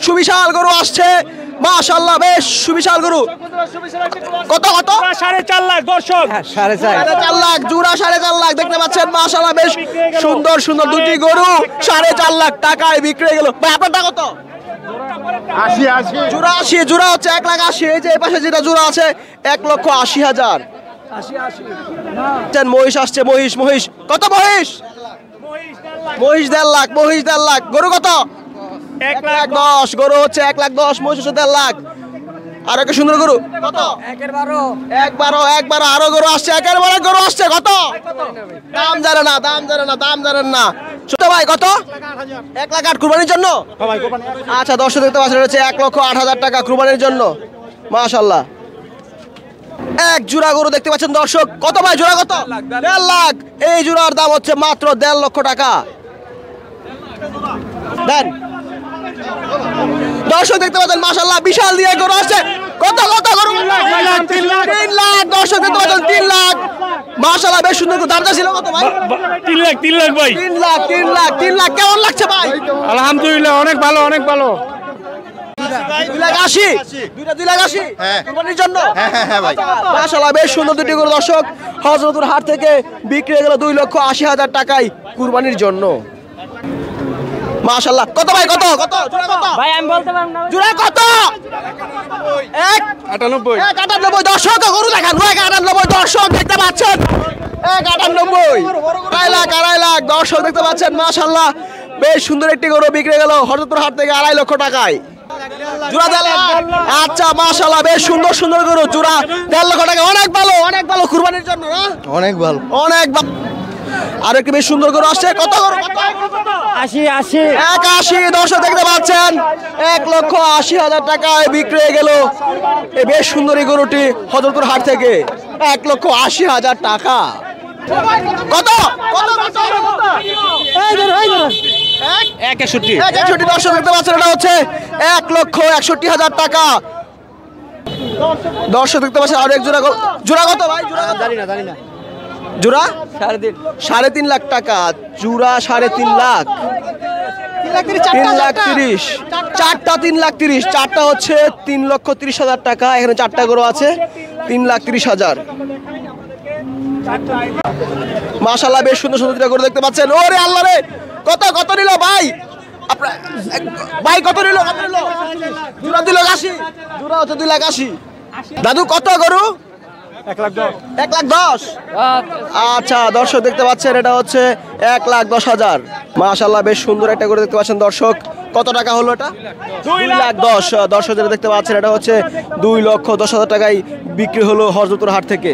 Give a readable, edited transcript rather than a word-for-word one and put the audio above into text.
সুবিশাল গরু আসছে মাশাআল্লাহ, বেশ সুবিশাল গরু। কত কত? 4.5 লাখ দর্শক। 4.5 লাখ জোড়া, 4.5 লাখ দেখতে পাচ্ছেন মাশাআল্লাহ, বেশ সুন্দর সুন্দর দুটি গরু 4.5 লাখ টাকায় বিক্রি হয়ে গেল। ভাই আপনারটা কত? 80 জোড়া 80, জোড়া হচ্ছে 1,80,000। এই যে এই পাশে যেটা জোড়া আছে 1,80,000। মহিষ আসছে, মহিষ মহিষ কত? মহিষ মহিষ 1.5 লাখ, মহিষ 1.5 লাখ। গরু কত? 1,10,000। গরু হচ্ছে 1,10,000, মহিষ হচ্ছে 1.5 লাখ। আর একটা সুন্দর গরু কত? 1,12,000। আরো গরু আসছে, একের বড় গরু আসছে। কত? দাম জানেন না, দাম জানেন না, দাম জানেন না। ছোট ভাই কত? 1,08,000 কুরবানির জন্য। আচ্ছা, দর্শক দেখতে পাচ্ছেন হচ্ছে 1,08,000 টাকা কুরবানির জন্য। মাশাআল্লাহ, এক জোড়া গরু দেখতে পাচ্ছেন দর্শক। কত ভাই জোড়া? কত? 1.5 লাখ। এই জোড়ার দাম হচ্ছে মাত্র 1.5 লক্ষ টাকা। দেন দর্শক দেখতে পাচ্ছেন মাশাআল্লাহ, বিশাল দিয়ে গরু আসছে। কত কত গরু? 3 লাখ। দর্শক দেখতে পাচ্ছেন 3 লাখ। মাশাআল্লাহ, বেশ সুন্দর গরু। দামটা ছিল কত ভাই? 3 লাখ ভাই। 3 লাখ। কেমন লাগছে ভাই? আলহামদুলিল্লাহ, অনেক ভালো, অনেক ভালো। 2,80,000। দুইটা 2,80,000 কুরবানির জন্য। হ্যাঁ ভাই। মাশাআল্লাহ, বেশ সুন্দর দুটি গরু দর্শক হযরতপুর হাট থেকে বিক্রি হয়ে গেল 2,80,000 টাকায় কুরবানির জন্য। মাশাআল্লাহ, কত ভাই? কত কত জোড়া? কত ভাই আমি বলতে পারব না। জোড়া কত? 1,98,000। দর্শক গরু দেখান, 1,98,000। দর্শক দেখতে পাচ্ছেন 1,98,000। 2.5 লাখ। দর্শক দেখতে পাচ্ছেন মাশাআল্লাহ, বেশ সুন্দর একটি গরু বিক্রি গেল হযরতপুর হাট থেকে 2.5 লক্ষ টাকায়। জোড়া 1.5 লাখ। আচ্ছা মাশাআল্লাহ, বেশ সুন্দর সুন্দর গরু, জোড়া 1.5 লক্ষ টাকা। অনেক ভালো, অনেক ভালো কুরবানির জন্য না? অনেক ভালো। অনেক ভালো। আর একটি বেশ সুন্দর গরু আসছে। কত গরু? 1,80,000। দর্শক দেখতে পাচ্ছেন 1,80,000 টাকায় বিক্রি হয়ে গেল এই বেশ সুন্দর এই গরুটি হযরতপুর হাট থেকে। 1,80,000 টাকা। কত? 1,61,000। দর্শক দেখতে পাচ্ছেন এটা হচ্ছে 1,61,000 টাকা। দর্শক দেখতে পাচ্ছেন আর এক জোড়া। জোড়া কত ভাই? জানি না। জোড়া 3.5 লাখ টাকা। জোড়া 3.5 লাখ। 3,30,000। চারটা 3,30,000। চারটা হচ্ছে 3,30,000 টাকা। এখানে চারটা গরু আছে 3,30,000। মাশাআল্লাহ, বেশ সুন্দর সুন্দর গরু দেখতে পাচ্ছেন। ওরে আল্লাহ রে, কত কত নিল ভাই? আপনার ভাই কত নিল? জোড়া 2,80,000। জোড়া হচ্ছে 2,80,000। দাদু কত গরু? 1,10,000। আচ্ছা, দর্শক দেখতে পাচ্ছেন এটা হচ্ছে 1,10,000। মাশাআল্লাহ, বেশ সুন্দর একটা গরু দেখতে পাচ্ছেন দর্শক। কত টাকা হলো এটা? 2,10,000। দর্শক যেটা দেখতে পাচ্ছেন এটা হচ্ছে 2,10,000 টাকায় বিক্রি হলো হযরতপুর হাট থেকে।